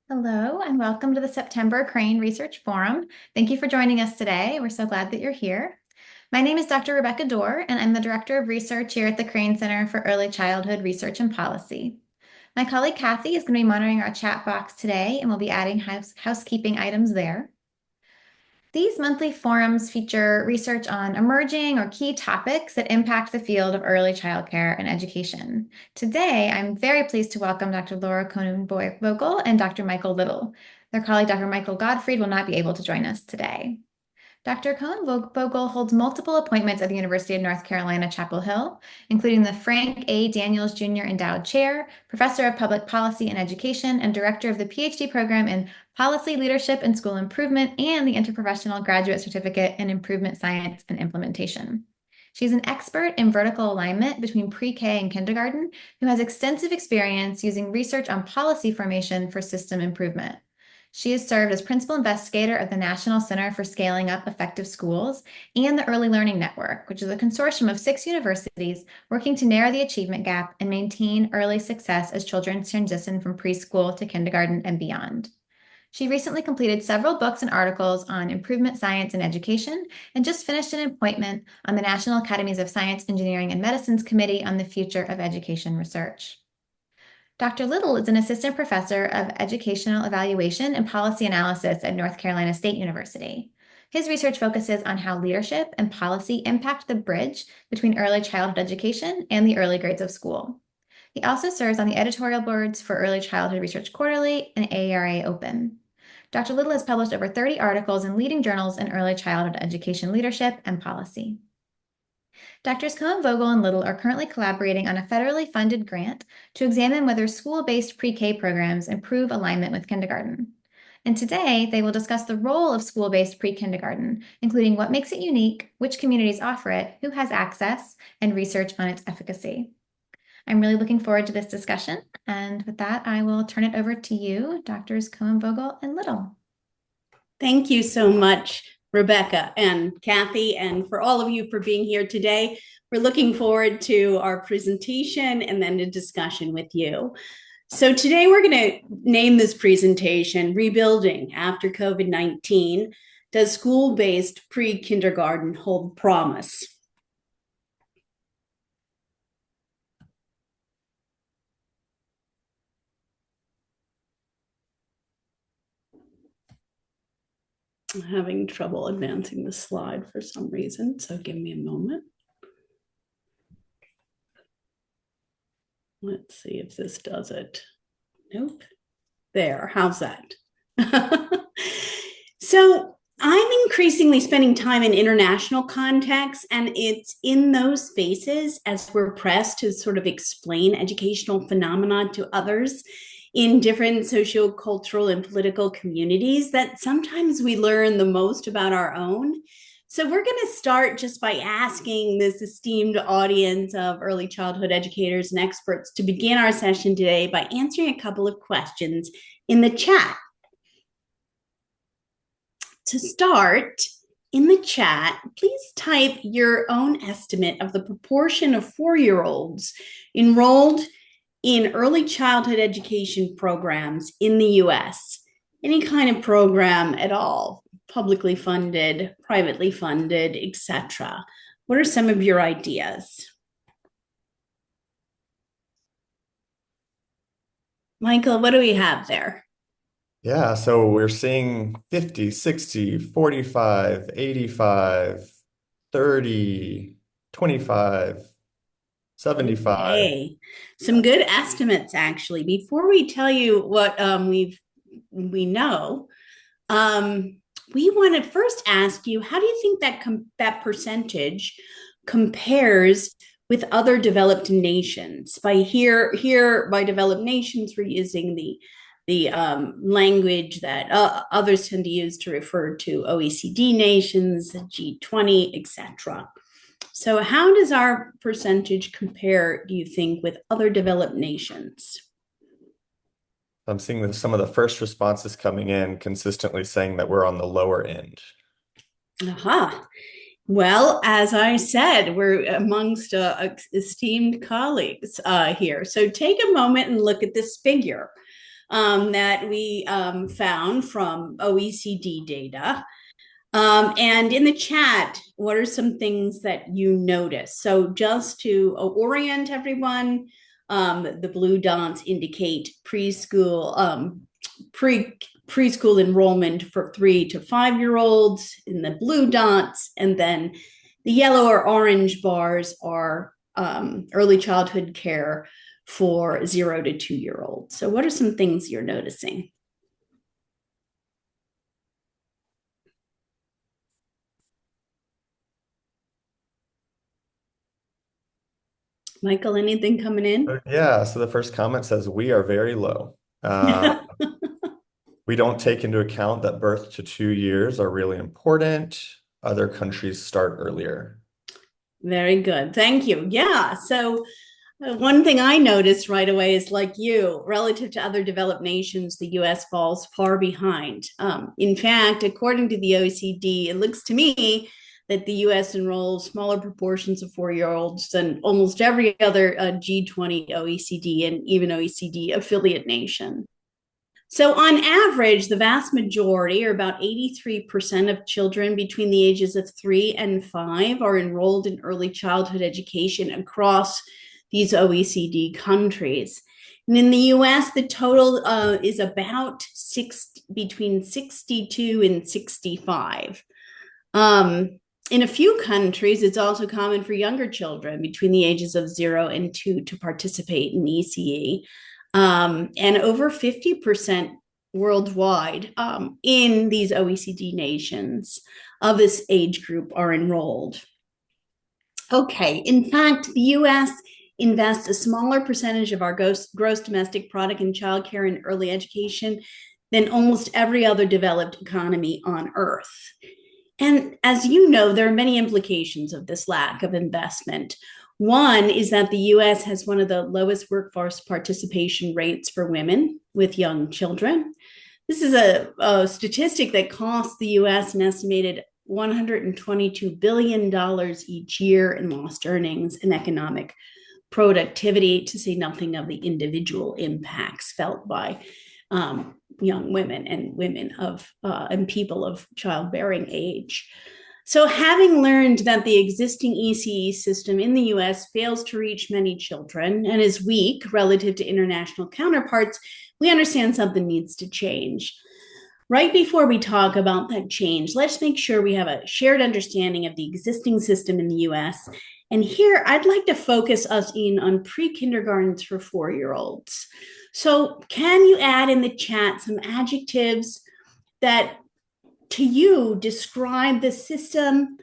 Hello, and welcome to the September Crane Research Forum. Thank you for joining us today. We're so glad that you're here. My name is Dr. Rebecca Dorr, and I'm the Director of Research here at the Crane Center for Early Childhood Research and Policy. My colleague Kathy is going to be monitoring our chat box today, and we'll be adding housekeeping items there. These monthly forums feature research on emerging or key topics that impact the field of early childcare and education. Today, I'm very pleased to welcome Dr. Lora Cohen-Vogel and Dr. Michael Little. Their colleague, Dr. Michael Gottfried, will not be able to join us today. Dr. Cohen-Vogel holds multiple appointments at the University of North Carolina, Chapel Hill, including the Frank A. Daniels Jr. Endowed Chair, Professor of Public Policy and Education, and Director of the PhD program in Policy, Leadership, and School Improvement, and the Interprofessional Graduate Certificate in Improvement Science and Implementation. She's an expert in vertical alignment between pre-K and kindergarten who has extensive experience using research on policy formation for system improvement. She has served as principal investigator of the National Center for Scaling Up Effective Schools and the Early Learning Network, which is a consortium of 6 universities working to narrow the achievement gap and maintain early success as children transition from preschool to kindergarten and beyond. She recently completed several books and articles on improvement science and education and just finished an appointment on the National Academies of Science, Engineering, and Medicine's Committee on the Future of Education Research. Dr. Little is an assistant professor of educational evaluation and policy analysis at North Carolina State University. His research focuses on how leadership and policy impact the bridge between early childhood education and the early grades of school. He also serves on the editorial boards for Early Childhood Research Quarterly and AERA Open. Dr. Little has published over 30 articles in leading journals in early childhood education leadership and policy. Drs. Cohen-Vogel and Little are currently collaborating on a federally funded grant to examine whether school-based pre-K programs improve alignment with kindergarten. And today, they will discuss the role of school-based pre-kindergarten, including what makes it unique, which communities offer it, who has access, and research on its efficacy. I'm really looking forward to this discussion, and with that, I will turn it over to you, Drs. Cohen-Vogel and Little. Thank you so much, Rebecca and Kathy, and for all of you for being here today. We're looking forward to our presentation and then a discussion with you. So today we're going to name this presentation Rebuilding After COVID-19. Does School-Based Pre-Kindergarten Hold Promise? I'm having trouble advancing the slide for some reason, so give me a moment. Let's see if this does it. Nope. There, how's that? So I'm increasingly spending time in international contexts, and it's in those spaces as we're pressed to sort of explain educational phenomena to others in different sociocultural and political communities that sometimes we learn the most about our own. So we're going to start just by asking this esteemed audience of early childhood educators and experts to begin our session today by answering a couple of questions in the chat. To start, in the chat, please type your own estimate of the proportion of 4-year-olds enrolled in early childhood education programs in the US. Any kind of program at all, publicly funded, privately funded, etc. What are some of your ideas? Michael, what do we have there? Yeah, so we're seeing 50, 60, 45, 85, 30, 25, 75. Okay. Some good estimates, actually. Before we tell you what we know, we want to first ask you, how do you think that percentage compares with other developed nations? By by developed nations, we're using the language that others tend to use to refer to OECD nations, G20, etc. So how does our percentage compare, do you think, with other developed nations? I'm seeing some of the first responses coming in consistently saying that we're on the lower end. Aha. Well, as I said, we're amongst esteemed colleagues here. So take a moment and look at this figure. that we found from OECD data. And in the chat, what are some things that you notice? So just to orient everyone, the blue dots indicate preschool enrollment for 3 to 5 year olds in the blue dots, and then the yellow or orange bars are early childhood care for 0 to 2 year olds. So what are some things you're noticing? Michael, anything coming in? Yeah, so the first comment says we are very low. We don't take into account that birth to 2 years are really important. Other countries start earlier. Very good. Thank you. Yeah. So one thing I noticed right away is, like you, relative to other developed nations, the US falls far behind. In fact, according to the OECD, it looks to me that the US enrolls smaller proportions of 4-year-olds than almost every other G20 OECD and even OECD affiliate nation. So on average, the vast majority, or about 83% of children between the ages of 3 and 5, are enrolled in early childhood education across these OECD countries. And in the US, the total is about between 62 and 65. In a few countries, it's also common for younger children between the ages of 0 and 2 to participate in ECE. And over 50% worldwide in these OECD nations of this age group are enrolled. Okay, in fact, the US invests a smaller percentage of our gross domestic product in childcare and early education than almost every other developed economy on Earth. And as you know, there are many implications of this lack of investment. One is that the US has one of the lowest workforce participation rates for women with young children. This is a statistic that costs the US an estimated $122 billion each year in lost earnings and economic productivity, to say nothing of the individual impacts felt by young women and women and people of childbearing age. So having learned that the existing ECE system in the US fails to reach many children and is weak relative to international counterparts, we understand something needs to change. Right before we talk about that change, let's make sure we have a shared understanding of the existing system in the US. And here, I'd like to focus us in on pre-kindergartens for 4-year-olds. So can you add in the chat some adjectives that to you describe the system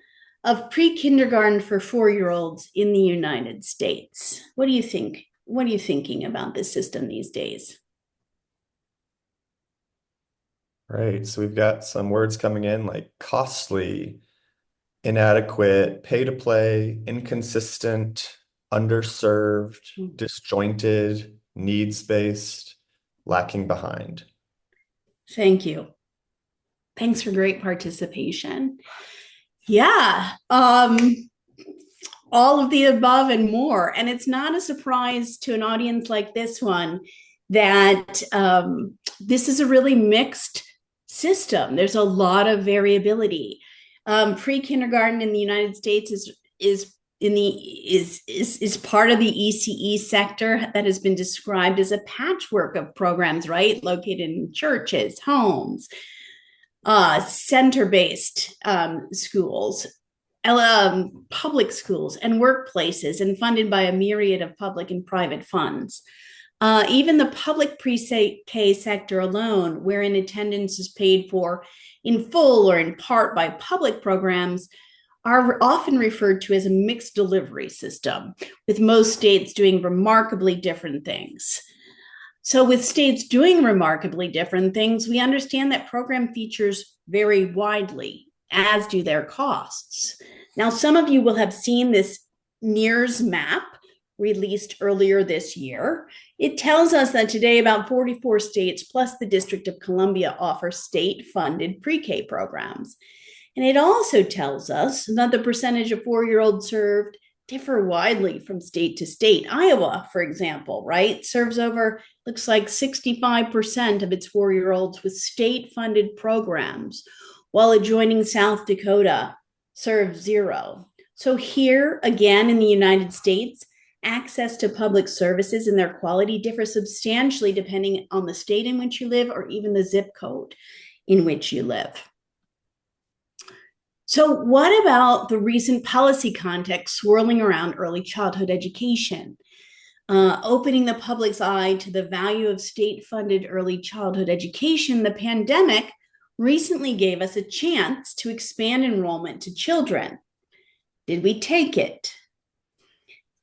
of pre-kindergarten for 4-year-olds in the United States? What do you think? What are you thinking about this system these days? Right, so we've got some words coming in like costly, inadequate, pay to play, inconsistent, underserved, disjointed, needs-based, lacking behind. Thank you. Thanks for great participation. Yeah, all of the above and more. And it's not a surprise to an audience like this one that this is a really mixed system. There's a lot of variability. Pre-kindergarten in the United States is part of the ECE sector that has been described as a patchwork of programs, right? Located in churches, homes, center-based schools, public schools, and workplaces, and funded by a myriad of public and private funds. Even the public pre-K sector alone, wherein attendance is paid for in full or in part by public programs, are often referred to as a mixed delivery system, with most states doing remarkably different things. So with states doing remarkably different things, we understand that program features vary widely, as do their costs. Now, some of you will have seen this NEARS map released earlier this year. It tells us that today about 44 states plus the District of Columbia offer state-funded pre-K programs. And it also tells us that the percentage of 4-year-olds served differ widely from state to state. Iowa, for example, right, serves over, looks like 65% of its 4-year-olds with state-funded programs, while adjoining South Dakota serves 0. So here, again, in the United States, access to public services and their quality differ substantially depending on the state in which you live or even the zip code in which you live. So, what about the recent policy context swirling around early childhood education? Opening the public's eye to the value of state-funded early childhood education, the pandemic recently gave us a chance to expand enrollment to children. Did we take it?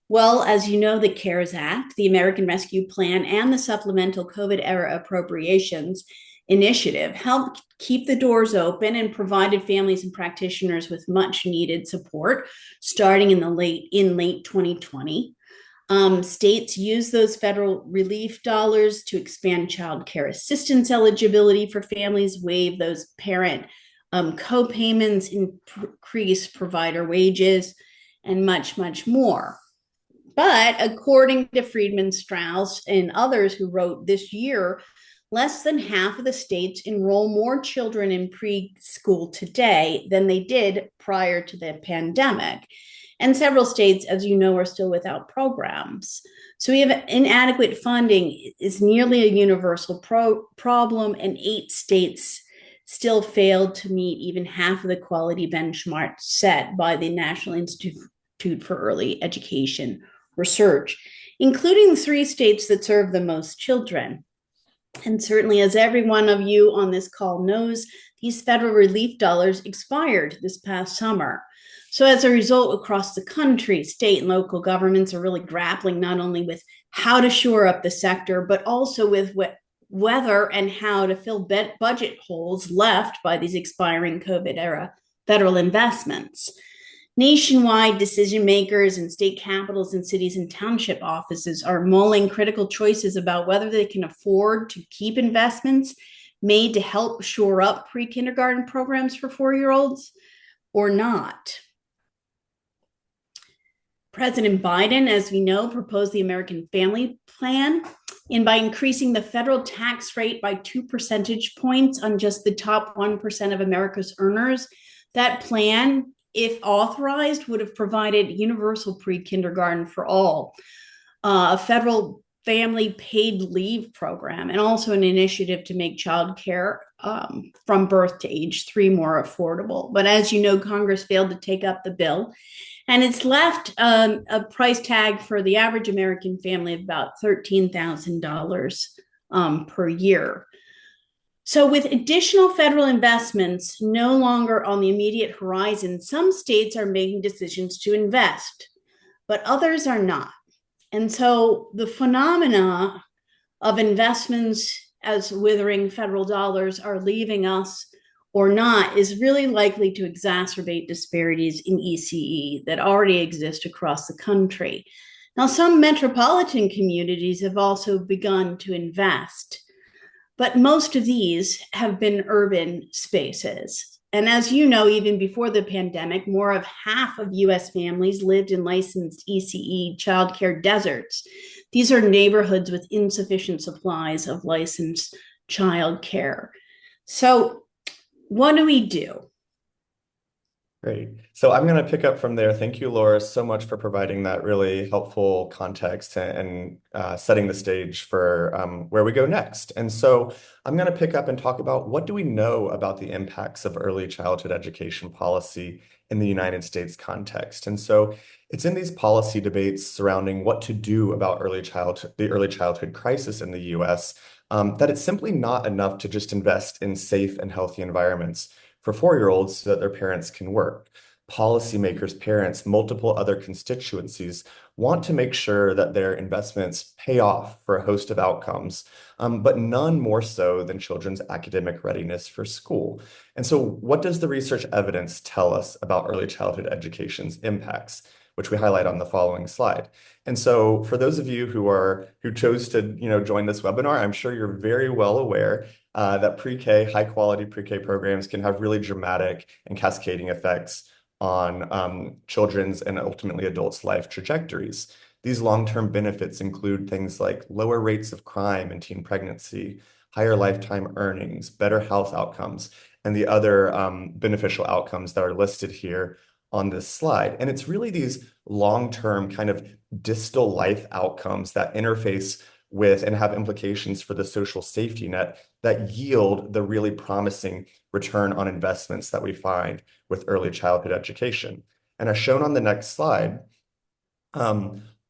Well, as you know, the CARES Act, the American Rescue Plan, and the supplemental COVID-era appropriations initiative helped keep the doors open and provided families and practitioners with much needed support starting in late 2020. States used those federal relief dollars to expand child care assistance eligibility for families, waive those parent co-payments, increase provider wages, and much, much more. But according to Friedman Strauss and others who wrote this year, less than half of the states enroll more children in preschool today than they did prior to the pandemic. And several states, as you know, are still without programs. So we have inadequate funding is nearly a universal problem, and 8 states still failed to meet even half of the quality benchmark set by the National Institute for Early Education Research, including 3 states that serve the most children. And certainly, as every one of you on this call knows, these federal relief dollars expired this past summer. So as a result, across the country, state and local governments are really grappling not only with how to shore up the sector, but also with whether and how to fill budget holes left by these expiring COVID-era federal investments. Nationwide, decision makers in state capitals and cities and township offices are mulling critical choices about whether they can afford to keep investments made to help shore up pre-kindergarten programs for 4-year-olds or not. President Biden, as we know, proposed the American Family Plan, and by increasing the federal tax rate by 2 percentage points on just the top 1% of America's earners, that plan, if authorized, would have provided universal pre-kindergarten for all, a federal family paid leave program, and also an initiative to make childcare from birth to age 3 more affordable. But as you know, Congress failed to take up the bill, and it's left a price tag for the average American family of about $13,000 per year. So with additional federal investments no longer on the immediate horizon, some states are making decisions to invest, but others are not. And so the phenomena of investments as withering federal dollars are leaving us or not is really likely to exacerbate disparities in ECE that already exist across the country. Now, some metropolitan communities have also begun to invest, but most of these have been urban spaces. And as you know, even before the pandemic, more of half of US families lived in licensed ECE childcare deserts. These are neighborhoods with insufficient supplies of licensed childcare. So what do we do? Great. So I'm going to pick up from there. Thank you, Laura, so much for providing that really helpful context and setting the stage for where we go next. And so I'm going to pick up and talk about what do we know about the impacts of early childhood education policy in the United States context. And so it's in these policy debates surrounding what to do about the early childhood crisis in the US that it's simply not enough to just invest in safe and healthy environments for 4-year-olds so that their parents can work. Policymakers, parents, multiple other constituencies want to make sure that their investments pay off for a host of outcomes, but none more so than children's academic readiness for school. And so what does the research evidence tell us about early childhood education's impacts, which we highlight on the following slide? And so for those of you who chose to join this webinar, I'm sure you're very well aware that high quality pre-K programs can have really dramatic and cascading effects on children's and ultimately adults' life trajectories. These long-term benefits include things like lower rates of crime and teen pregnancy, higher lifetime earnings, better health outcomes, and the other beneficial outcomes that are listed here on this slide. And it's really these long-term kind of distal life outcomes that interface with and have implications for the social safety net that yield the really promising return on investments that we find with early childhood education. And as shown on the next slide,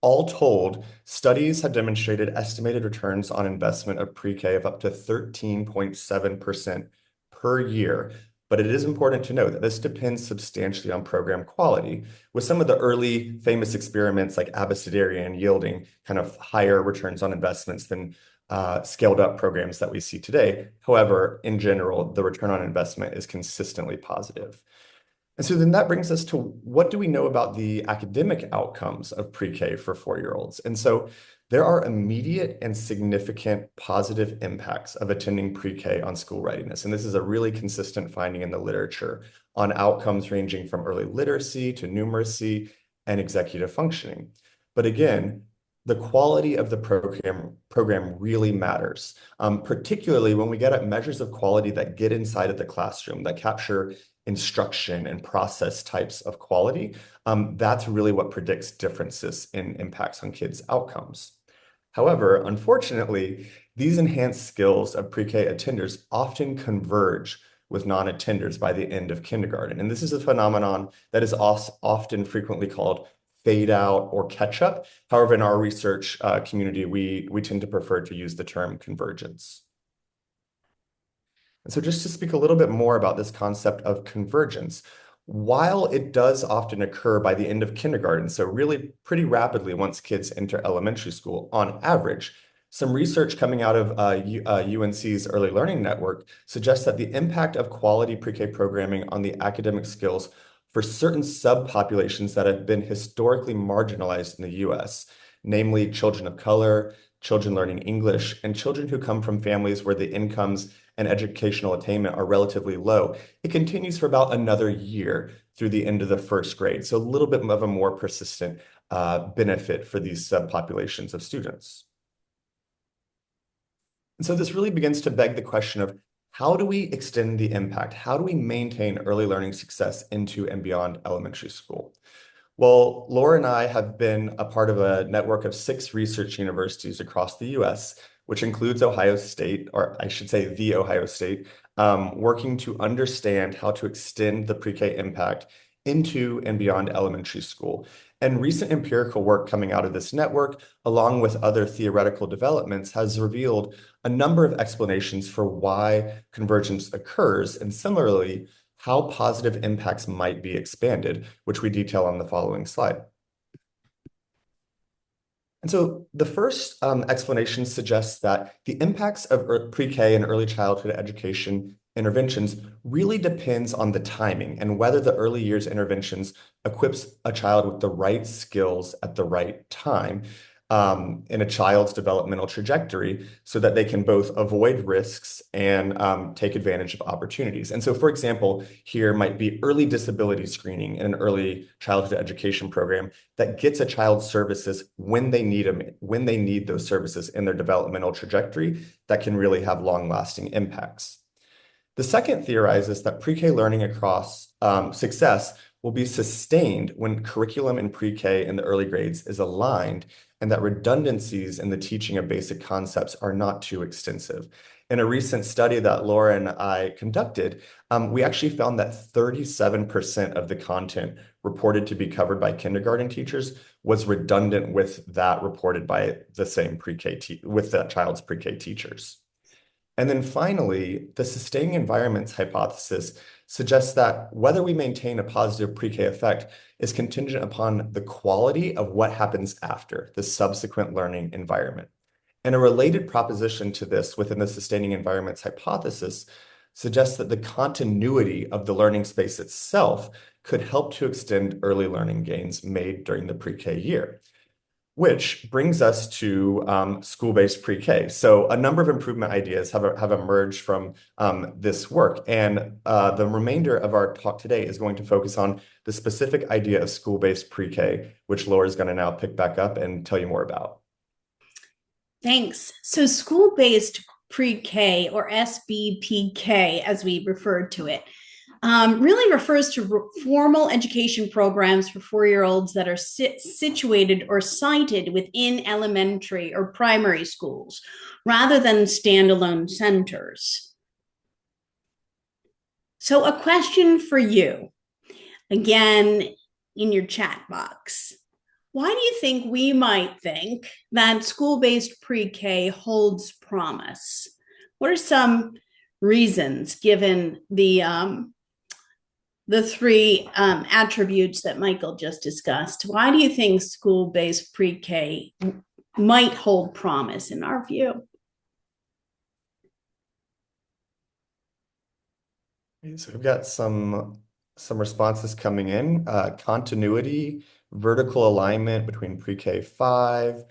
all told, studies have demonstrated estimated returns on investment of pre-K of up to 13.7% per year. But it is important to note that this depends substantially on program quality, with some of the early famous experiments like Abecedarian yielding kind of higher returns on investments than scaled up programs that we see today. However, in general, the return on investment is consistently positive. And so then that brings us to what do we know about the academic outcomes of pre-K for 4-year-olds? And so there are immediate and significant positive impacts of attending pre-K on school readiness. And this is a really consistent finding in the literature on outcomes ranging from early literacy to numeracy and executive functioning. But again, the quality of the program really matters, particularly when we get at measures of quality that get inside of the classroom, that capture instruction and process types of quality. That's really what predicts differences in impacts on kids' outcomes. However, unfortunately, these enhanced skills of pre-K attenders often converge with non-attenders by the end of kindergarten. And this is a phenomenon that is often frequently called fade out or catch up. However, in our research community, we tend to prefer to use the term convergence. And so just to speak a little bit more about this concept of convergence, while it does often occur by the end of kindergarten, so really pretty rapidly once kids enter elementary school, on average, some research coming out of UNC's Early Learning Network suggests that the impact of quality pre-K programming on the academic skills for certain subpopulations that have been historically marginalized in the US, namely children of color, children learning English, and children who come from families where the incomes and educational attainment are relatively low, it continues for about another year through the end of the first grade. So a little bit of a more persistent benefit for these subpopulations of students. And so this really begins to beg the question of how do we extend the impact? How do we maintain early learning success into and beyond elementary school? Well, Laura and I have been a part of a network of 6 research universities across the US, which includes Ohio State, or I should say the Ohio State, working to understand how to extend the pre-K impact into and beyond elementary school. And recent empirical work coming out of this network, along with other theoretical developments, has revealed a number of explanations for why convergence occurs, and similarly, how positive impacts might be expanded, which we detail on the following slide. And so the first explanation suggests that the impacts of pre-K and early childhood education interventions really depends on the timing and whether the early years interventions equips a child with the right skills at the right time in a child's developmental trajectory so that they can both avoid risks and take advantage of opportunities. And so, for example, here might be early disability screening in an early childhood education program that gets a child services when they need them, when they need those services in their developmental trajectory that can really have long-lasting impacts. The second theorizes that pre-K learning across success will be sustained when curriculum in pre-K in the early grades is aligned and that redundancies in the teaching of basic concepts are not too extensive. In a recent study that Laura and I conducted, we actually found that 37% of the content reported to be covered by kindergarten teachers was redundant with that reported by the same pre-K with that child's pre-K teachers. And then finally, the sustaining environments hypothesis suggests that whether we maintain a positive pre-K effect is contingent upon the quality of what happens after the subsequent learning environment. And a related proposition to this within the sustaining environments hypothesis suggests that the continuity of the learning space itself could help to extend early learning gains made during the pre-K year. which brings us to school-based pre-K. So a number of improvement ideas have emerged from this work. And the remainder of our talk today is going to focus on the specific idea of school-based pre-K, which Laura is going to now pick back up and tell you more about. Thanks. So school-based pre-K, or SBPK, as we referred to it, really refers to formal education programs for 4-year-olds that are situated or sited within elementary or primary schools, rather than standalone centers. So a question for you, again, in your chat box. Why do you think we might think that school-based pre-K holds promise? What are some reasons, given the three attributes that Michael just discussed? Why do you think school-based pre-K might hold promise in our view? So we've got some responses coming in. Continuity, vertical alignment between pre-K 5,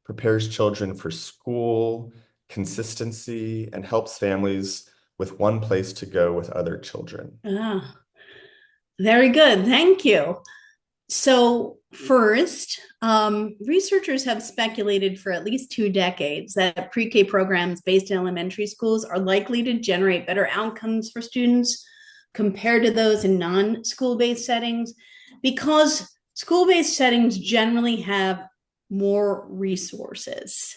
prepares children for school, consistency, and helps families with one place to go with other children. Ah, very good. Thank you. So first, researchers have speculated for at least 2 decades that pre-K programs based in elementary schools are likely to generate better outcomes for students compared to those in non-school-based settings, because school-based settings generally have more resources.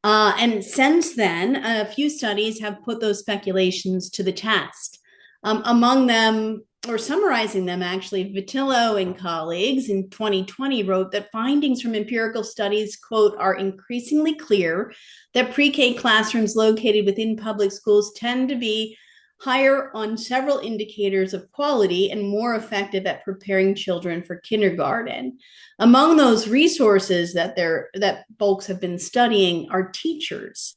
And since then, a few studies have put those speculations to the test. Among them, or summarizing them actually, Vitillo and colleagues in 2020 wrote that findings from empirical studies, quote, are increasingly clear that pre-K classrooms located within public schools tend to be higher on several indicators of quality and more effective at preparing children for kindergarten. Among those resources that folks have been studying are teachers.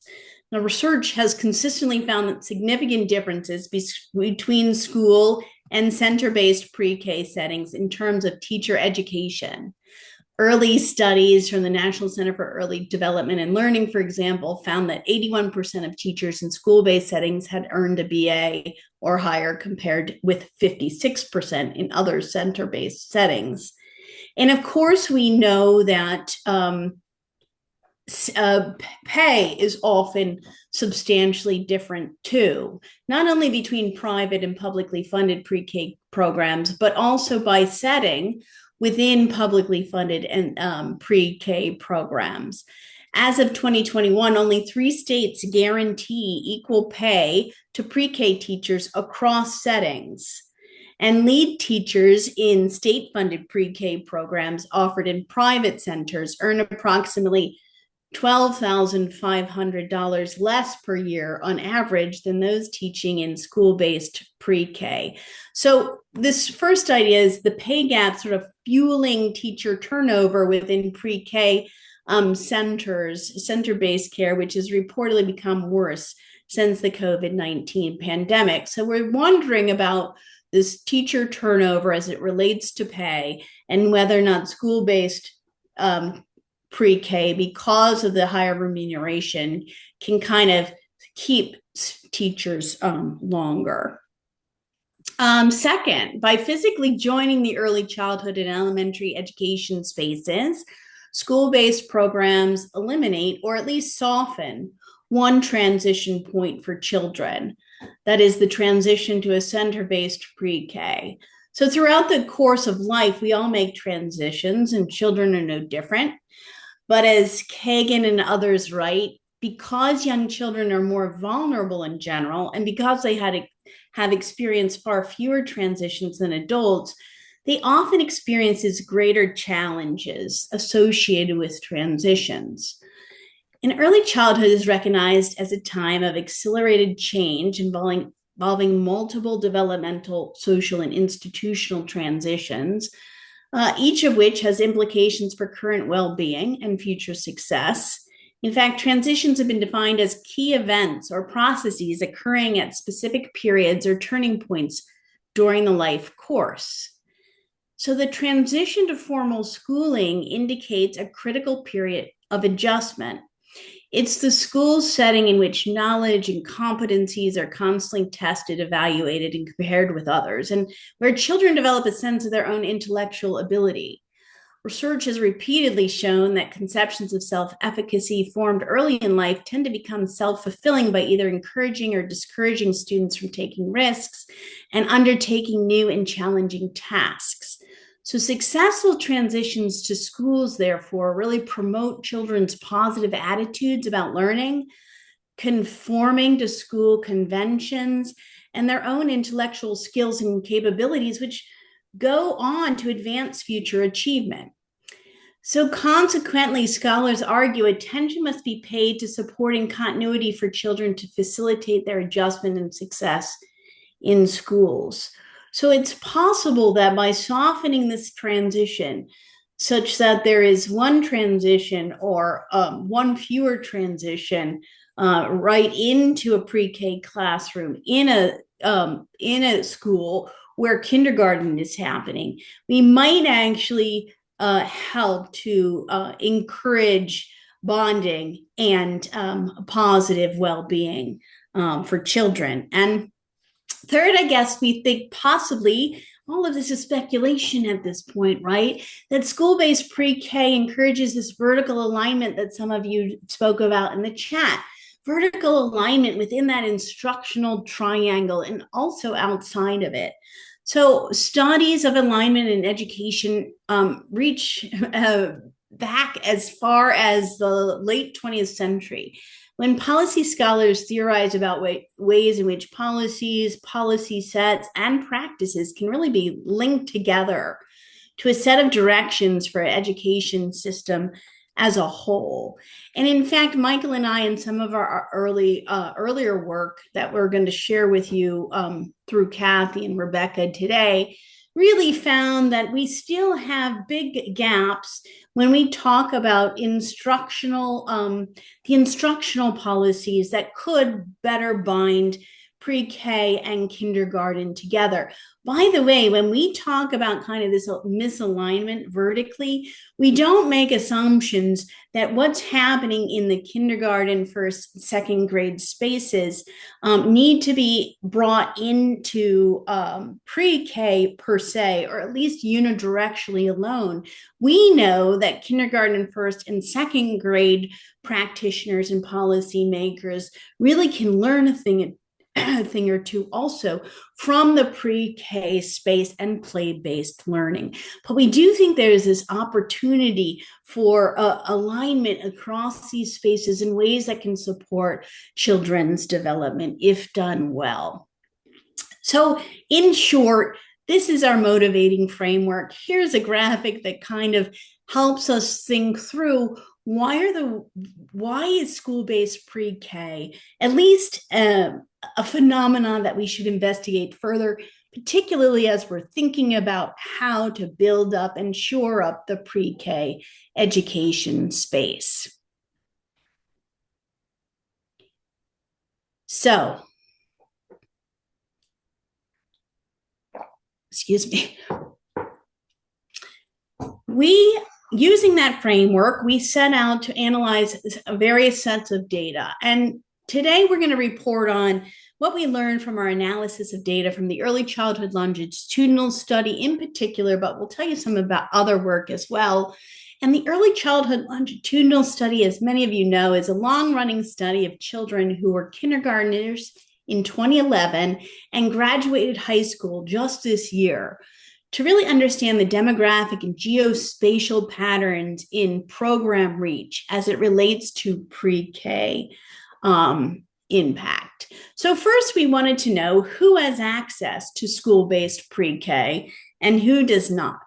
Now, research has consistently found significant differences between school and center-based pre-K settings in terms of teacher education. Early studies from the National Center for Early Development and Learning, for example, found that 81% of teachers in school-based settings had earned a BA or higher, compared with 56% in other center-based settings. And of course, we know that pay is often substantially different too, not only between private and publicly funded pre-K programs, but also by setting within publicly funded and pre-K programs. As of 2021, only 3 states guarantee equal pay to pre-K teachers across settings. And lead teachers in state-funded pre-K programs offered in private centers earn approximately $12,500 less per year on average than those teaching in school-based pre-K. So this first idea is the pay gap sort of fueling teacher turnover within pre-K centers, center-based care, which has reportedly become worse since the COVID-19 pandemic. So we're wondering about this teacher turnover as it relates to pay, and whether or not school-based pre-K, because of the higher remuneration, can kind of keep teachers longer. Second, by physically joining the early childhood and elementary education spaces, school-based programs eliminate, or at least soften, one transition point for children. That is the transition to a center-based pre-K. So throughout the course of life, we all make transitions, and children are no different. But as Kagan and others write, because young children are more vulnerable in general, and because they have experienced far fewer transitions than adults, they often experience greater challenges associated with transitions. And early childhood is recognized as a time of accelerated change involving multiple developmental, social, and institutional transitions, each of which has implications for current well-being and future success. In fact, transitions have been defined as key events or processes occurring at specific periods or turning points during the life course. So the transition to formal schooling indicates a critical period of adjustment. It's the school setting in which knowledge and competencies are constantly tested, evaluated, and compared with others, and where children develop a sense of their own intellectual ability. Research has repeatedly shown that conceptions of self-efficacy formed early in life tend to become self-fulfilling by either encouraging or discouraging students from taking risks and undertaking new and challenging tasks. So successful transitions to schools, therefore, really promote children's positive attitudes about learning, conforming to school conventions, and their own intellectual skills and capabilities, which go on to advance future achievement. So consequently, scholars argue attention must be paid to supporting continuity for children to facilitate their adjustment and success in schools. So it's possible that by softening this transition, such that there is one transition or one fewer transition right into a pre-K classroom in a school where kindergarten is happening, we might actually help to encourage bonding and positive well-being for children. And third, I guess we think possibly, all of this is speculation at this point, right? That school-based pre-K encourages this vertical alignment that some of you spoke about in the chat. Vertical alignment within that instructional triangle and also outside of it. So studies of alignment in education reach back as far as the late 20th century, when policy scholars theorize about ways in which policies, policy sets, and practices can really be linked together to a set of directions for an education system as a whole. And in fact, Michael and I, in some of our earlier work that we're going to share with you through Kathy and Rebecca today, really found that we still have big gaps when we talk about the instructional policies that could better bind pre-K and kindergarten together. By the way, when we talk about kind of this misalignment vertically, we don't make assumptions that what's happening in the kindergarten, first, second grade spaces need to be brought into pre-K per se, or at least unidirectionally alone. We know that kindergarten, first, and second grade practitioners and policymakers really can learn a thing or two also from the pre-K space and play-based learning. But we do think there is this opportunity for alignment across these spaces in ways that can support children's development if done well. So in short, this is our motivating framework. Here's a graphic that kind of helps us think through why is school-based pre-K at least a phenomenon that we should investigate further, particularly as we're thinking about how to build up and shore up the pre-K education space. So, excuse me. Using that framework, we set out to analyze various sets of data. And today we're going to report on what we learned from our analysis of data from the early childhood longitudinal study in particular, but we'll tell you some about other work as well. And the early childhood longitudinal study, as many of you know, is a long-running study of children who were kindergartners in 2011 and graduated high school just this year, to really understand the demographic and geospatial patterns in program reach as it relates to pre-K impact. So first, we wanted to know who has access to school-based pre-K and who does not.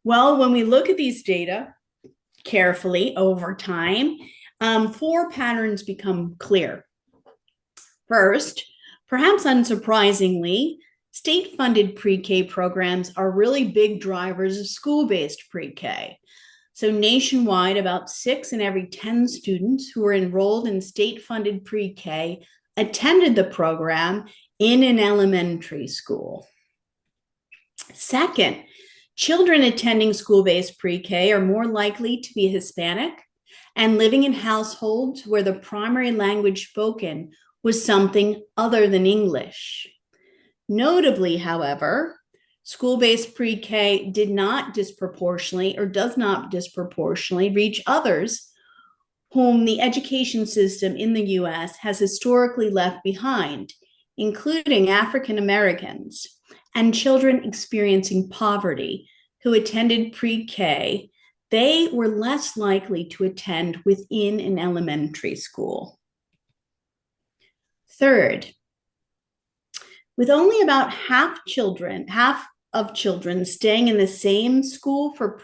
Well, when we look at these data carefully over time, 4 patterns become clear. First, perhaps unsurprisingly, state-funded pre-K programs are really big drivers of school-based pre-K. So nationwide, about 6 in every 10 students who are enrolled in state-funded pre-K attended the program in an elementary school. Second, children attending school-based pre-K are more likely to be Hispanic and living in households where the primary language spoken was something other than English. Notably, however, school-based pre-K did not disproportionately or does not disproportionately reach others whom the education system in the US has historically left behind, including African Americans and children experiencing poverty who attended pre-K. They were less likely to attend within an elementary school. Third, with only about half of children staying in the same school for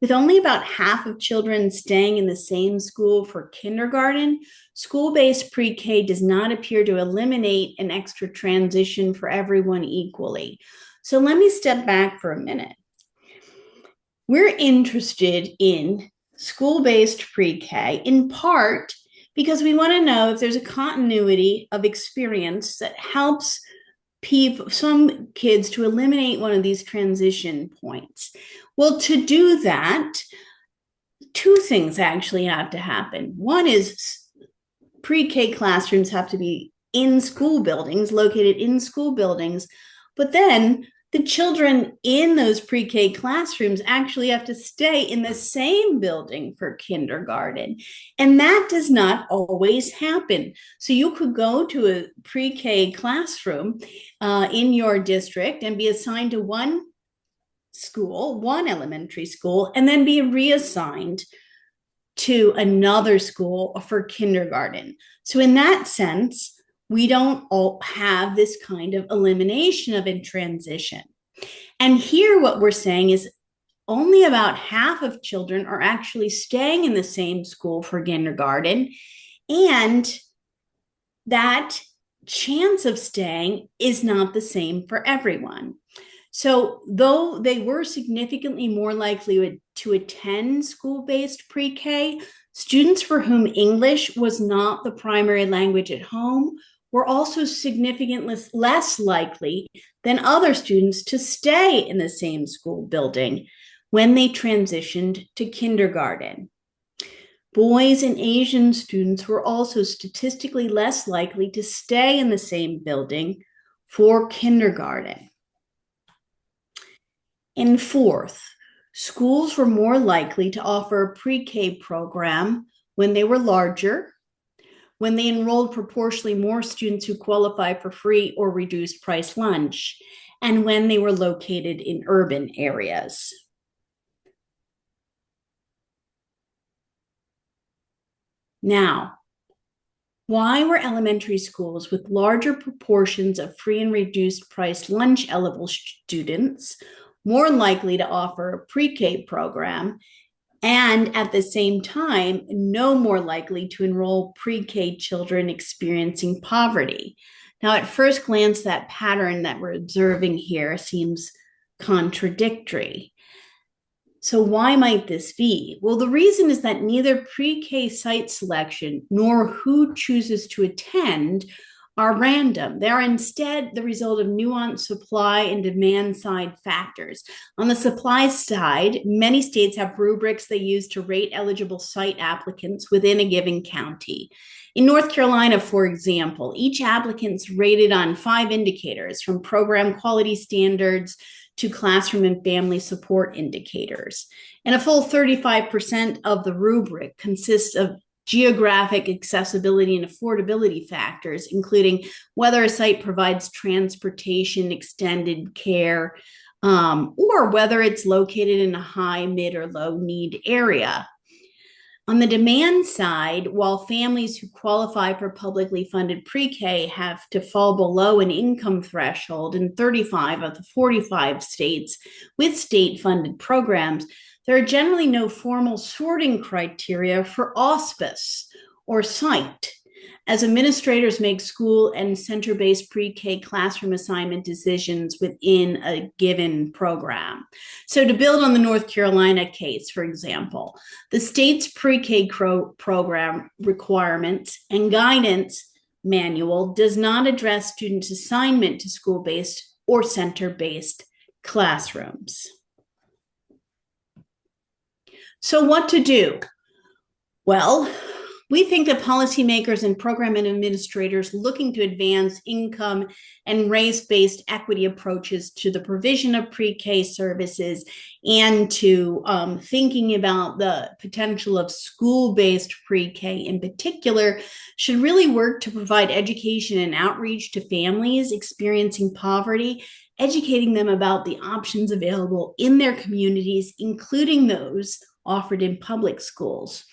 with only about half of children staying in the same school for kindergarten, school-based pre-K does not appear to eliminate an extra transition for everyone equally. So let me step back for a minute. We're interested in school-based pre-K in part because we want to know if there's a continuity of experience that helps some kids to eliminate one of these transition points. Well, to do that, two things actually have to happen. One is pre-K classrooms have to be in school buildings, located in school buildings, but then the children in those pre-K classrooms actually have to stay in the same building for kindergarten. And that does not always happen. So you could go to a pre-K classroom in your district and be assigned to one school, one elementary school, and then be reassigned to another school for kindergarten. So in that sense, we don't all have this kind of elimination of in transition. And here what we're saying is only about half of children are actually staying in the same school for kindergarten, and that chance of staying is not the same for everyone. So though they were significantly more likely to attend school-based pre-K, students for whom English was not the primary language at home were also significantly less likely than other students to stay in the same school building when they transitioned to kindergarten. Boys and Asian students were also statistically less likely to stay in the same building for kindergarten. And fourth, schools were more likely to offer a pre-K program when they were larger, when they enrolled proportionally more students who qualify for free or reduced price lunch, and when they were located in urban areas. Now, why were elementary schools with larger proportions of free and reduced price lunch eligible students more likely to offer a pre-K program, and at the same time, no more likely to enroll pre-K children experiencing poverty? Now, at first glance, that pattern that we're observing here seems contradictory. So why might this be? Well, the reason is that neither pre-K site selection nor who chooses to attend are random. They're instead the result of nuanced supply and demand side factors. On the supply side, many states have rubrics they use to rate eligible site applicants within a given county. In North Carolina, for example, each applicant's rated on 5 indicators, from program quality standards to classroom and family support indicators. And a full 35% of the rubric consists of geographic accessibility and affordability factors, including whether a site provides transportation, extended care, or whether it's located in a high, mid, or low need area. On the demand side, while families who qualify for publicly funded pre-K have to fall below an income threshold in 35 of the 45 states with state-funded programs, there are generally no formal sorting criteria for auspice or site, as administrators make school and center-based pre-K classroom assignment decisions within a given program. So to build on the North Carolina case, for example, the state's pre-K program requirements and guidance manual does not address students' assignment to school-based or center-based classrooms. So what to do? Well, we think that policymakers and program administrators looking to advance income and race-based equity approaches to the provision of pre-K services and to thinking about the potential of school-based pre-K in particular should really work to provide education and outreach to families experiencing poverty, educating them about the options available in their communities, including those offered in public schools.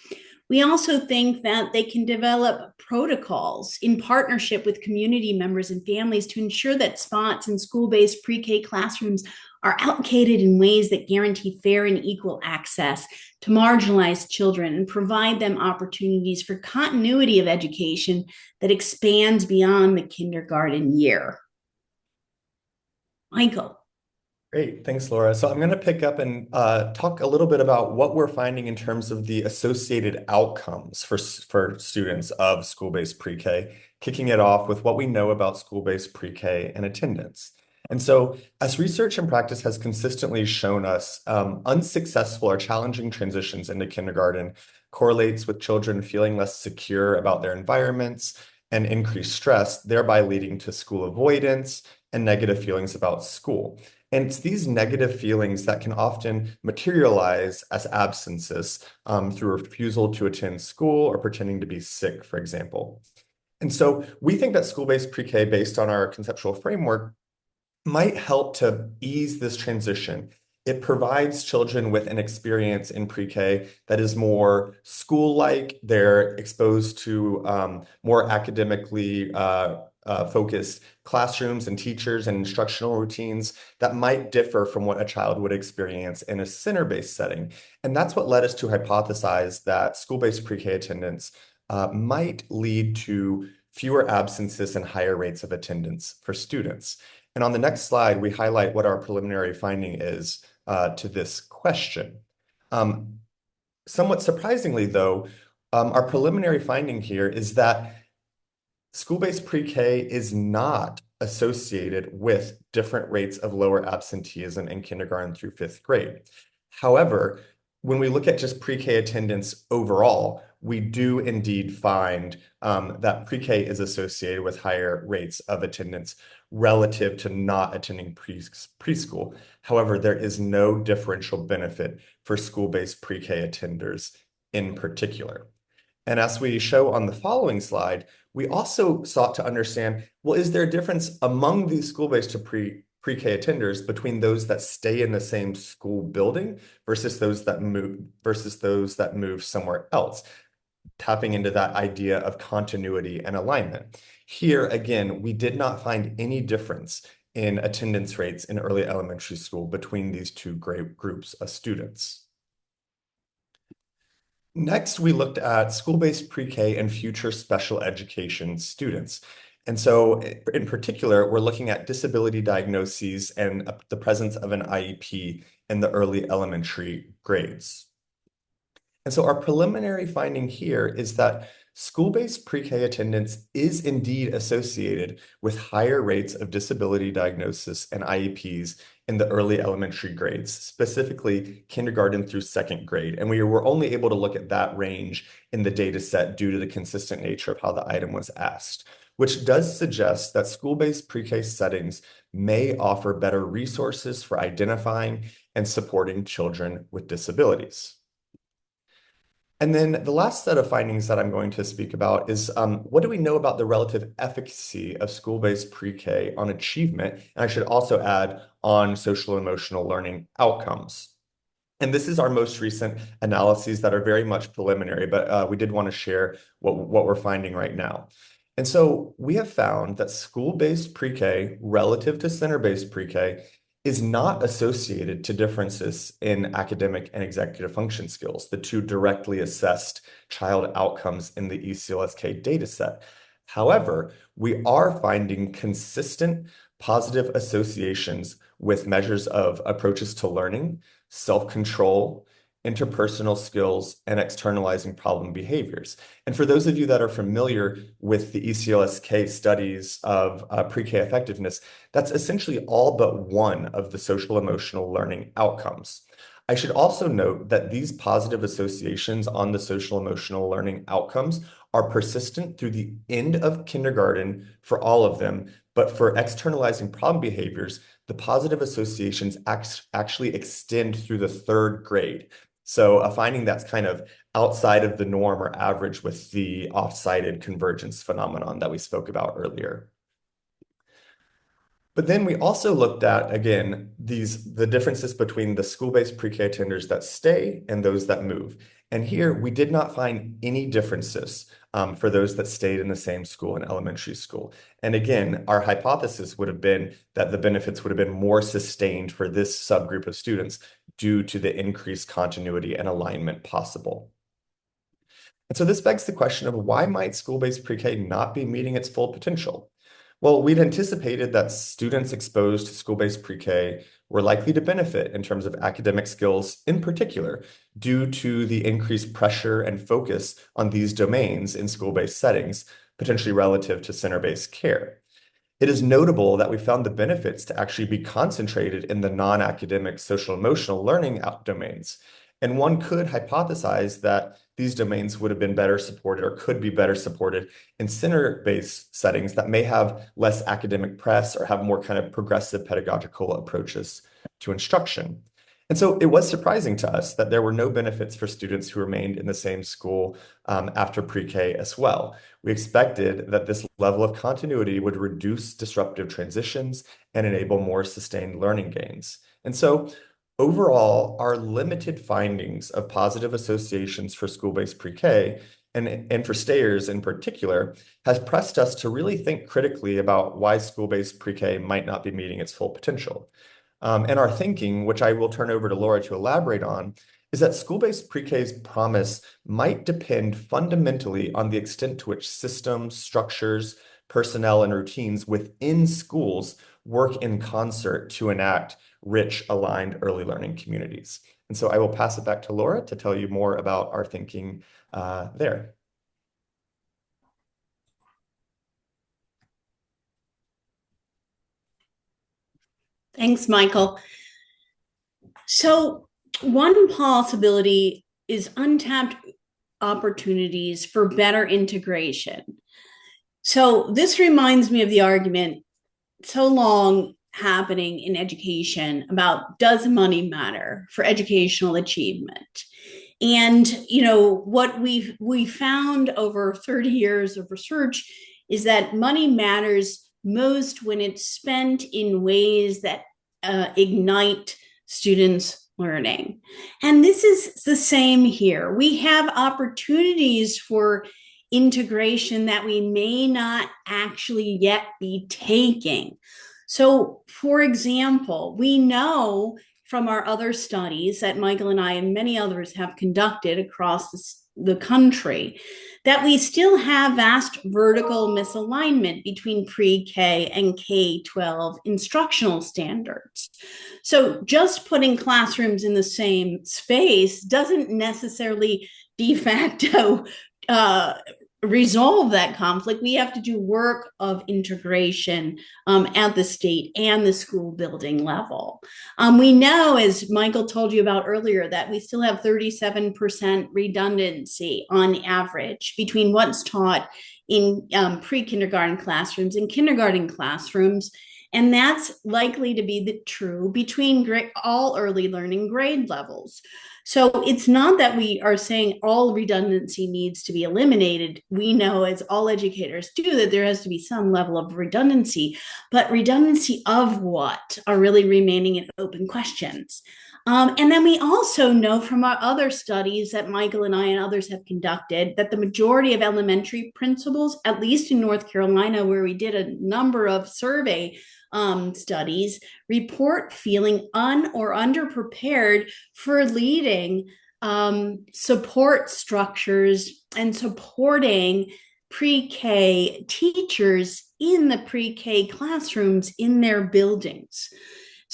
We also think that they can develop protocols in partnership with community members and families to ensure that spots in school-based pre-K classrooms are allocated in ways that guarantee fair and equal access to marginalized children and provide them opportunities for continuity of education that expands beyond the kindergarten year. Michael. Great, thanks, Laura. So I'm going to pick up and talk a little bit about what we're finding in terms of the associated outcomes for students of school-based pre-K, kicking it off with what we know about school-based pre-K and attendance. And so as research and practice has consistently shown us, unsuccessful or challenging transitions into kindergarten correlates with children feeling less secure about their environments and increased stress, thereby leading to school avoidance and negative feelings about school. And it's these negative feelings that can often materialize as absences through refusal to attend school or pretending to be sick, for example. And so we think that school-based pre-K, based on our conceptual framework, might help to ease this transition. It provides children with an experience in pre-K that is more school-like. They're exposed to more academically focused classrooms and teachers and instructional routines that might differ from what a child would experience in a center-based setting. And that's what led us to hypothesize that school-based pre-K attendance might lead to fewer absences and higher rates of attendance for students. And on the next slide, we highlight what our preliminary finding is to this question. Somewhat surprisingly, though, our preliminary finding here is that school-based pre-K is not associated with different rates of lower absenteeism in kindergarten through fifth grade. However, when we look at just pre-K attendance overall, we do indeed find that pre-K is associated with higher rates of attendance relative to not attending preschool. However, there is no differential benefit for school-based pre-K attenders in particular. And as we show on the following slide, we also sought to understand, well, is there a difference among these school-based to pre-K attenders between those that stay in the same school building versus those that move somewhere else, tapping into that idea of continuity and alignment. Here, again, we did not find any difference in attendance rates in early elementary school between these two groups of students. Next, we looked at school-based pre-K and future special education students. And so in particular, we're looking at disability diagnoses and the presence of an IEP in the early elementary grades. And so our preliminary finding here is that school-based pre-K attendance is indeed associated with higher rates of disability diagnosis and IEPs in the early elementary grades, specifically kindergarten through second grade. And we were only able to look at that range in the data set due to the consistent nature of how the item was asked, which does suggest that school-based pre-K settings may offer better resources for identifying and supporting children with disabilities. And then the last set of findings that I'm going to speak about is what do we know about the relative efficacy of school-based pre-K on achievement? And I should also add on social and emotional learning outcomes. And this is our most recent analyses that are very much preliminary, but we did want to share what we're finding right now. And so we have found that school-based pre-K relative to center-based pre-K is not associated to differences in academic and executive function skills, the two directly assessed child outcomes in the ECLSK dataset. However, we are finding consistent positive associations with measures of approaches to learning, self-control, interpersonal skills, and externalizing problem behaviors. And for those of you that are familiar with the ECLSK studies of pre-K effectiveness, that's essentially all but one of the social emotional learning outcomes. I should also note that these positive associations on the social emotional learning outcomes are persistent through the end of kindergarten for all of them, but for externalizing problem behaviors, the positive associations actually extend through the third grade. So a finding that's kind of outside of the norm or average with the oft-cited convergence phenomenon that we spoke about earlier. But then we also looked at, again, the differences between the school-based pre-K attenders that stay and those that move. And here we did not find any differences for those that stayed in the same school in elementary school. And again, our hypothesis would have been that the benefits would have been more sustained for this subgroup of students due to the increased continuity and alignment possible. And so this begs the question of why might school-based pre-K not be meeting its full potential? Well, we'd anticipated that students exposed to school-based pre-K were likely to benefit in terms of academic skills in particular, due to the increased pressure and focus on these domains in school-based settings, potentially relative to center-based care. It is notable that we found the benefits to actually be concentrated in the non-academic social emotional learning domains. And one could hypothesize that these domains would have been better supported or could be better supported in center-based settings that may have less academic press or have more kind of progressive pedagogical approaches to instruction. And so it was surprising to us that there were no benefits for students who remained in the same school after pre-K as well. We expected that this level of continuity would reduce disruptive transitions and enable more sustained learning gains. And so overall, our limited findings of positive associations for school-based pre-K and for stayers in particular has pressed us to really think critically about why school-based pre-K might not be meeting its full potential. And our thinking, which I will turn over to Lora to elaborate on, is that school-based pre-K's promise might depend fundamentally on the extent to which systems, structures, personnel, and routines within schools work in concert to enact rich, aligned early learning communities. And so I will pass it back to Lora to tell you more about our thinking there. Thanks, Michael. So one possibility is untapped opportunities for better integration. So this reminds me of the argument so long happening in education about, does money matter for educational achievement? And what we found over 30 years of research is that money matters most when it's spent in ways that ignite students' learning. And this is the same here. We have opportunities for integration that we may not actually yet be taking. So, for example, we know from our other studies that Michael and I and many others have conducted across the country that we still have vast vertical misalignment between pre-K and K-12 instructional standards. So just putting classrooms in the same space doesn't necessarily de facto resolve that conflict. We have to do work of integration at the state and the school building level. We know, as Michael told you about earlier, that we still have 37% redundancy on average between what's taught in pre-kindergarten classrooms and kindergarten classrooms. And that's likely to be true between all early learning grade levels. So it's not that we are saying all redundancy needs to be eliminated. We know, as all educators do, that there has to be some level of redundancy, but redundancy of what are really remaining in open questions. And then we also know from our other studies that Michael and I and others have conducted that the majority of elementary principals, at least in North Carolina, where we did a number of survey studies, report feeling or underprepared for leading support structures and supporting pre-K teachers in the pre-K classrooms in their buildings.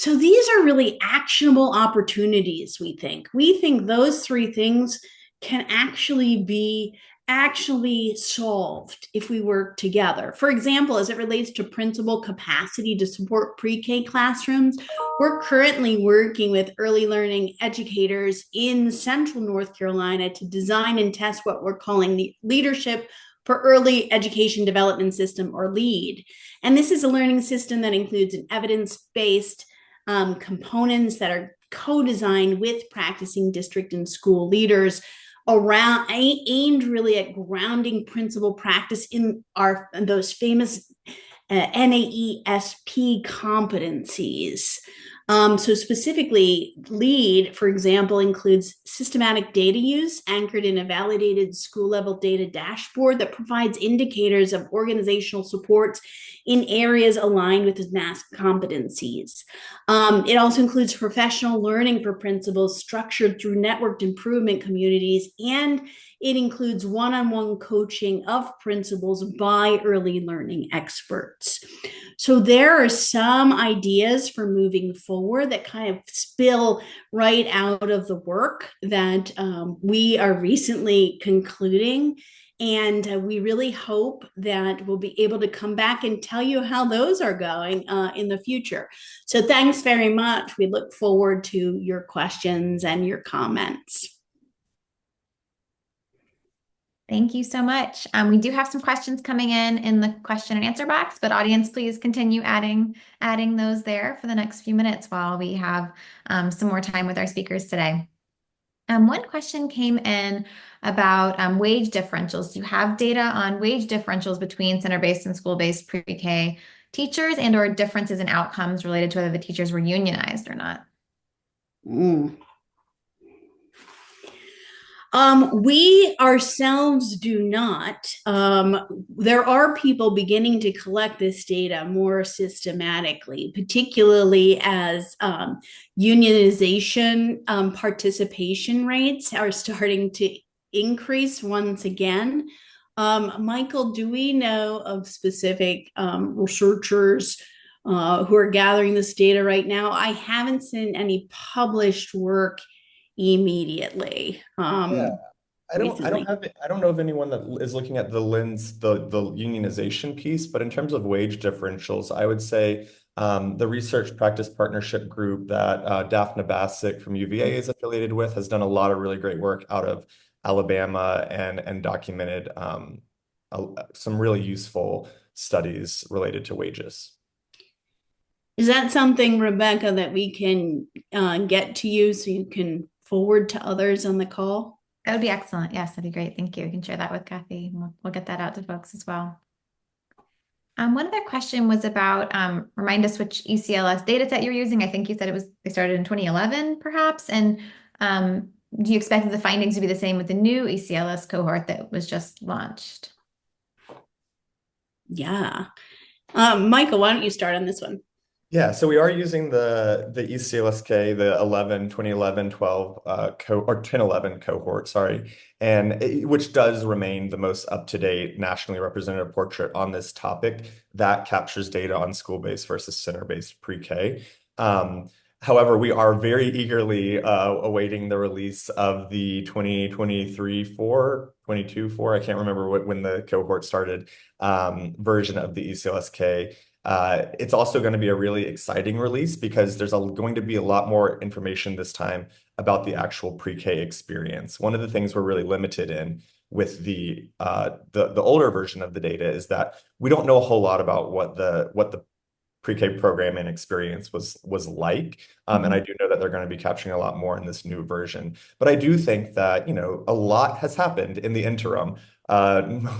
So these are really actionable opportunities, we think. We think those three things can actually be actually solved if we work together. For example, as it relates to principal capacity to support pre-K classrooms, we're currently working with early learning educators in central North Carolina to design and test what we're calling the Leadership for Early Education Development System, or LEAD. And this is a learning system that includes an evidence-based components that are co-designed with practicing district and school leaders around aimed really at grounding principal practice in those famous NAESP competencies. So specifically, LEAD, for example, includes systematic data use anchored in a validated school-level data dashboard that provides indicators of organizational supports in areas aligned with his NASP competencies. It also includes professional learning for principals structured through networked improvement communities, and it includes one-on-one coaching of principals by early learning experts. So there are some ideas for moving forward that kind of spill right out of the work that we are recently concluding. And we really hope that we'll be able to come back and tell you how those are going in the future. So thanks very much. We look forward to your questions and your comments. Thank you so much. We do have some questions coming in the question and answer box, but audience, please continue adding those there for the next few minutes while we have some more time with our speakers today. One question came in about wage differentials. Do you have data on wage differentials between center-based and school-based pre-K teachers and/or differences in outcomes related to whether the teachers were unionized or not? We ourselves do not. There are people beginning to collect this data more systematically, particularly as unionization participation rates are starting to increase once again. Michael, do we know of specific researchers who are gathering this data right now? I haven't seen any published work immediately. Yeah. I don't know of anyone that is looking at the unionization piece, but in terms of wage differentials, I would say the Research Practice Partnership Group that Daphne Bassick from UVA is affiliated with has done a lot of really great work out of Alabama and documented some really useful studies related to wages. Is that something, Rebecca, that we can get to you so you can forward to others on the call? That would be excellent. Yes, that'd be great. Thank you. We can share that with Kathy. We'll get that out to folks as well. One other question was about, remind us which ECLS data set you're using. I think you said they started in 2011, perhaps. And do you expect the findings to be the same with the new ECLS cohort that was just launched? Yeah. Michael, why don't you start on this one? Yeah, so we are using the ECLSK, the 2011, 12, or 10, 11 cohort, sorry, which does remain the most up-to-date nationally representative portrait on this topic that captures data on school-based versus center-based pre-K. However, we are very eagerly awaiting the release of the 2023-4, 22-4, I can't remember when the cohort started, version of the ECLSK. It's also going to be a really exciting release because there's going to be a lot more information this time about the actual pre-K experience. One of the things we're really limited in with the older version of the data is that we don't know a whole lot about what the pre-K program and experience was like. And I do know that they're going to be capturing a lot more in this new version. But I do think that, a lot has happened in the interim,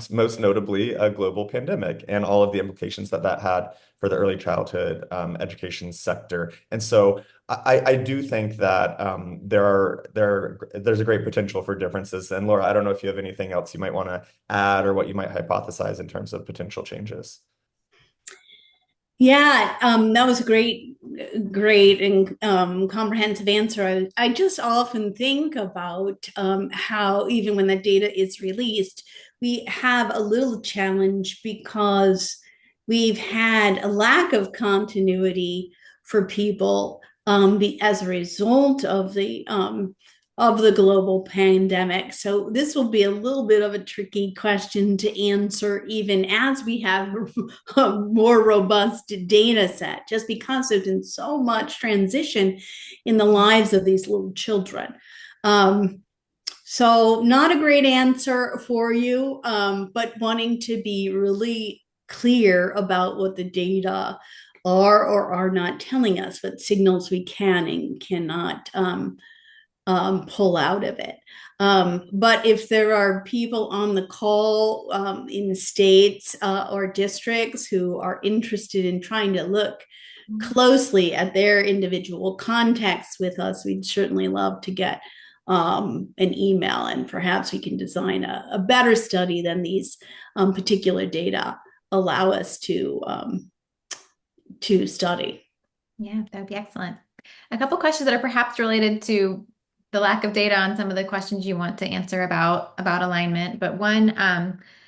most notably a global pandemic and all of the implications that had for the early childhood education sector. And so I do think that there's a great potential for differences. And Laura, I don't know if you have anything else you might want to add or what you might hypothesize in terms of potential changes. Yeah, that was a great and comprehensive answer. I just often think about how even when the data is released, we have a little challenge because we've had a lack of continuity for people as a result of the global pandemic. So this will be a little bit of a tricky question to answer, even as we have a more robust data set, just because there's been so much transition in the lives of these little children. So not a great answer for you, but wanting to be really clear about what the data are or are not telling us, what signals we can and cannot pull out of it. But if there are people on the call in states or districts who are interested in trying to look closely at their individual contexts with us, we'd certainly love to get an email, and perhaps we can design a better study than these particular data allow us to study. Yeah, that would be excellent. A couple questions that are perhaps related to the lack of data on some of the questions you want to answer about alignment. But one,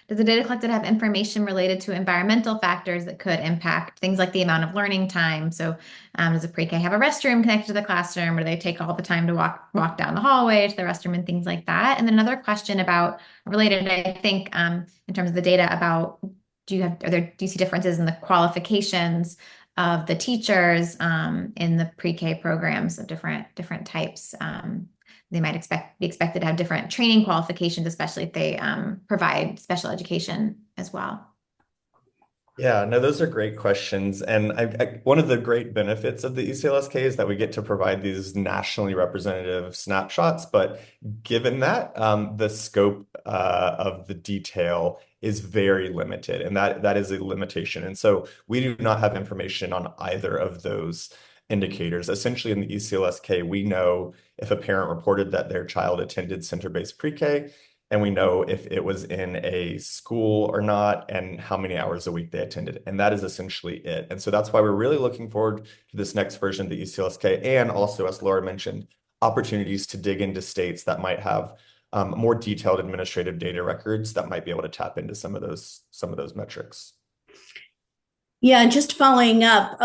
does the data collected have information related to environmental factors that could impact things like the amount of learning time? So does a pre-K have a restroom connected to the classroom, or do they take all the time to walk down the hallway to the restroom and things like that? And then another question about related, I think, in terms of the data about do you see differences in the qualifications of the teachers in the pre-K programs of different types? They might be expected to have different training qualifications, especially if they provide special education as well. Yeah, no, those are great questions. And one of the great benefits of the ECLSK is that we get to provide these nationally representative snapshots. But given that, the scope of the detail is very limited, and that is a limitation. And so we do not have information on either of those indicators. Essentially, in the ECLSK, we know if a parent reported that their child attended center-based pre-K, and we know if it was in a school or not and how many hours a week they attended. And that is essentially it. And so that's why we're really looking forward to this next version of the ECLSK, and also, as Laura mentioned, opportunities to dig into states that might have more detailed administrative data records that might be able to tap into some of those metrics. Yeah, just following up,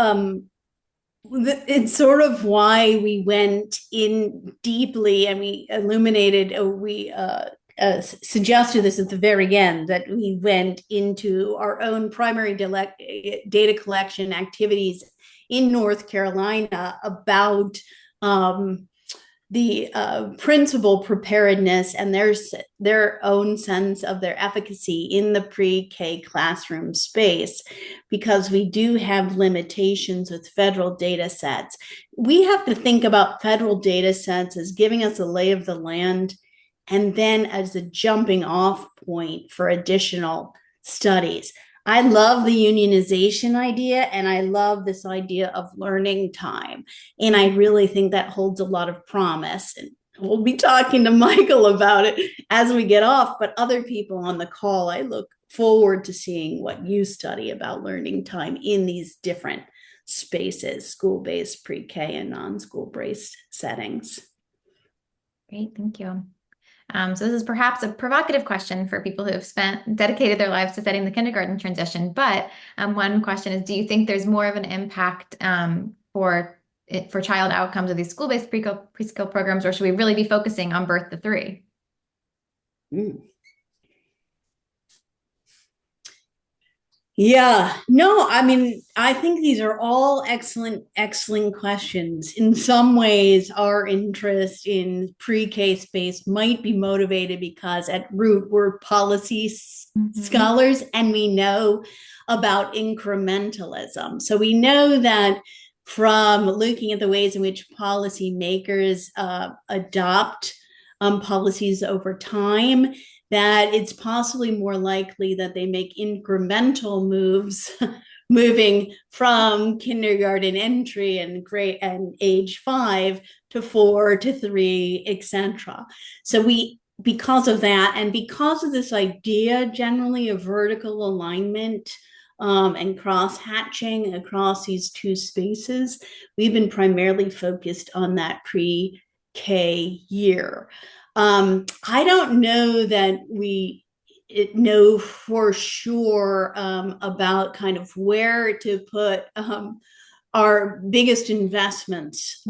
it's sort of why we went in deeply and we illuminated, suggested this at the very end, that we went into our own primary data collection activities in North Carolina about the principal preparedness and their own sense of their efficacy in the pre-K classroom space, because we do have limitations with federal data sets. We have to think about federal data sets as giving us a lay of the land, and then as a jumping off point for additional studies. I love the unionization idea, and I love this idea of learning time. And I really think that holds a lot of promise. And we'll be talking to Michael about it as we get off, but other people on the call, I look forward to seeing what you study about learning time in these different spaces, school-based, pre-K, and non-school-based settings. Great, thank you. So this is perhaps a provocative question for people who have dedicated their lives to studying the kindergarten transition. But one question is, do you think there's more of an impact for child outcomes of these school-based preschool programs, or should we really be focusing on birth to 3? Yeah, no, I mean, I think these are all excellent questions. In some ways, our interest in pre-K space might be motivated because at root, we're policy scholars, and we know about incrementalism. So we know that from looking at the ways in which policymakers adopt policies over time, that it's possibly more likely that they make incremental moves, moving from kindergarten entry and age 5 to 4 to 3, etc. So because of that, and because of this idea generally of vertical alignment and cross-hatching across these two spaces, we've been primarily focused on that pre-K year. I don't know that we know for sure about kind of where to put our biggest investments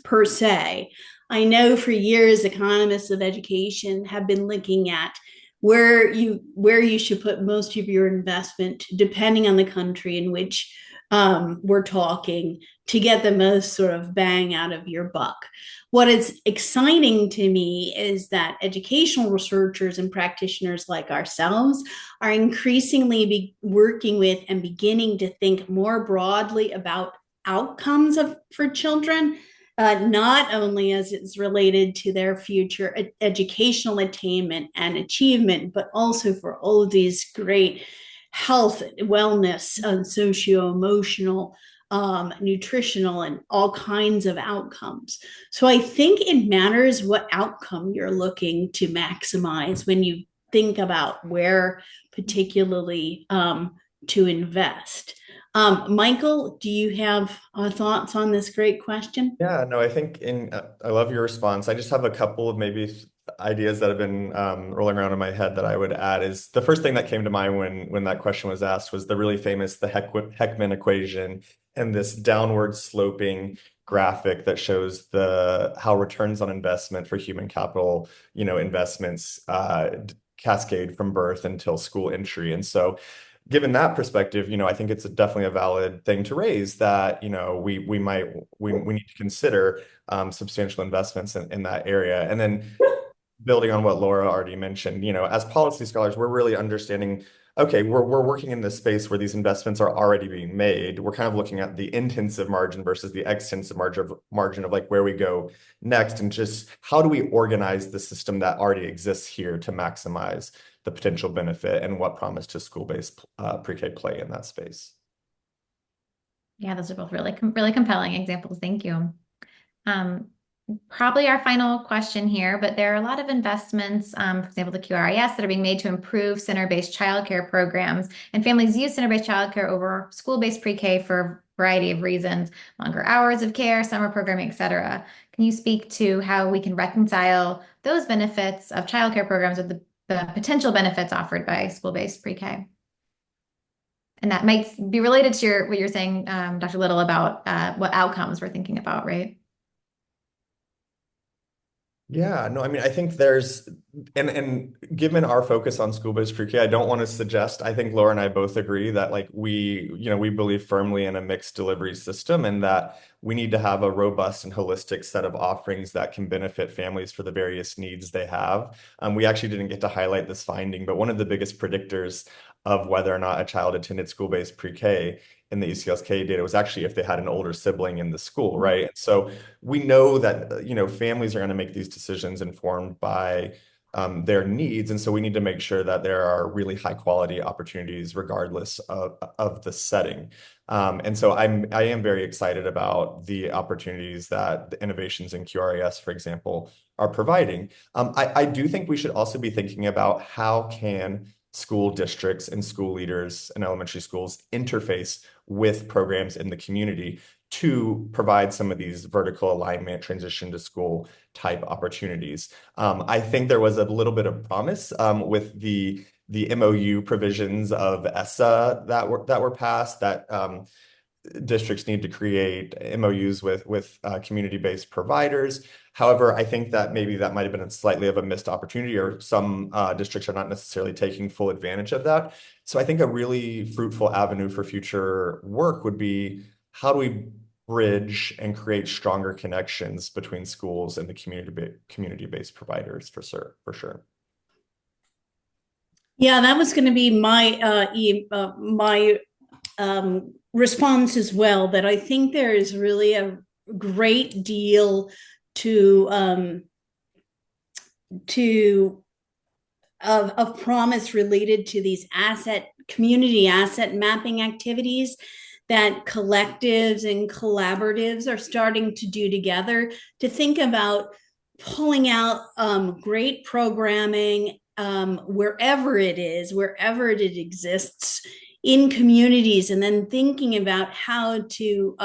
per se. I know for years economists of education have been looking at where you should put most of your investment, depending on the country in which we're talking, to get the most sort of bang out of your buck. What is exciting to me is that educational researchers and practitioners like ourselves are increasingly working with and beginning to think more broadly about outcomes for children, not only as it's related to their future educational attainment and achievement, but also for all of these great health, wellness, socio-emotional, nutritional, and all kinds of outcomes. So I think it matters what outcome you're looking to maximize when you think about where particularly to invest. Michael, do you have thoughts on this great question? Yeah, no, I think I love your response. I just have a couple of maybe ideas that have been rolling around in my head that I would add. Is the first thing that came to mind when that question was asked was the really famous the Heckman equation, and this downward sloping graphic that shows how returns on investment for human capital, investments cascade from birth until school entry. And so given that perspective, I think it's definitely a valid thing to raise that, we need to consider substantial investments in that area. And then building on what Lora already mentioned, as policy scholars, we're really understanding, okay, we're working in this space where these investments are already being made. We're kind of looking at the intensive margin versus the extensive margin of like where we go next, and just how do we organize the system that already exists here to maximize the potential benefit, and what promise to school-based pre-K play in that space. Yeah, those are both really compelling examples. Thank you. Probably our final question here, but there are a lot of investments, for example, the QRIS, that are being made to improve center-based childcare programs, and families use center-based childcare over school-based pre-K for a variety of reasons: longer hours of care, summer programming, etc. Can you speak to how we can reconcile those benefits of childcare programs with the potential benefits offered by school-based pre-K? And that might be related to what you're saying, Dr. Little, about what outcomes we're thinking about, right? Yeah, no, I mean, I think and given our focus on school-based pre-K, I don't want to suggest, I think Laura and I both agree that like we believe firmly in a mixed delivery system, and that we need to have a robust and holistic set of offerings that can benefit families for the various needs they have. We actually didn't get to highlight this finding, but one of the biggest predictors of whether or not a child attended school-based pre-K in the ECLSK data was actually if they had an older sibling in the school, right? And so we know that, families are going to make these decisions informed by their needs. And so we need to make sure that there are really high quality opportunities regardless of the setting. And so I am very excited about the opportunities that the innovations in QRIS, for example, are providing. I do think we should also be thinking about how can school districts and school leaders in elementary schools interface with programs in the community to provide some of these vertical alignment, transition to school type opportunities. I think there was a little bit of promise with the MOU provisions of ESSA that were passed, that districts need to create MOUs with community-based providers. However, I think that maybe that might have been slightly of a missed opportunity, or some districts are not necessarily taking full advantage of that. So I think a really fruitful avenue for future work would be, how do we bridge and create stronger connections between schools and the community-based providers for sure. Yeah, that was going to be my response as well, that I think there is really a great deal of promise related to these community asset mapping activities that collectives and collaboratives are starting to do together, to think about pulling out great programming wherever it exists in communities, and then thinking about how to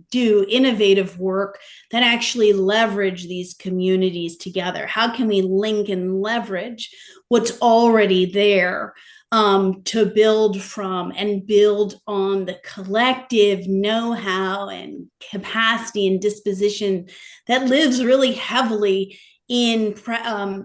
do innovative work that actually leverage these communities together. How can we link and leverage what's already there to build from and build on the collective know-how and capacity and disposition that lives really heavily in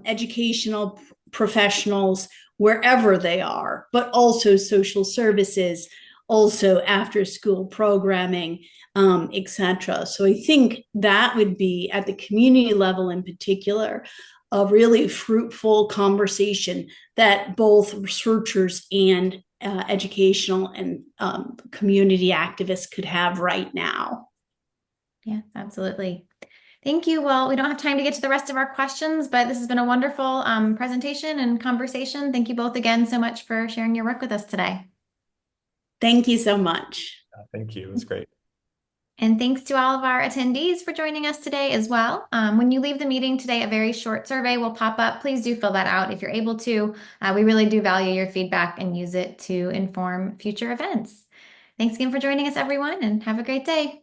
educational professionals wherever they are, but also social services, also after school programming, etc. So I think that would be at the community level in particular a really fruitful conversation that both researchers and educational and community activists could have right now. Yeah, absolutely. Thank you. Well, we don't have time to get to the rest of our questions, but this has been a wonderful presentation and conversation. Thank you both again so much for sharing your work with us today. Thank you so much. Thank you. It was great. And thanks to all of our attendees for joining us today as well. When you leave the meeting today, a very short survey will pop up. Please do fill that out if you're able to. We really do value your feedback and use it to inform future events. Thanks again for joining us, everyone, and have a great day.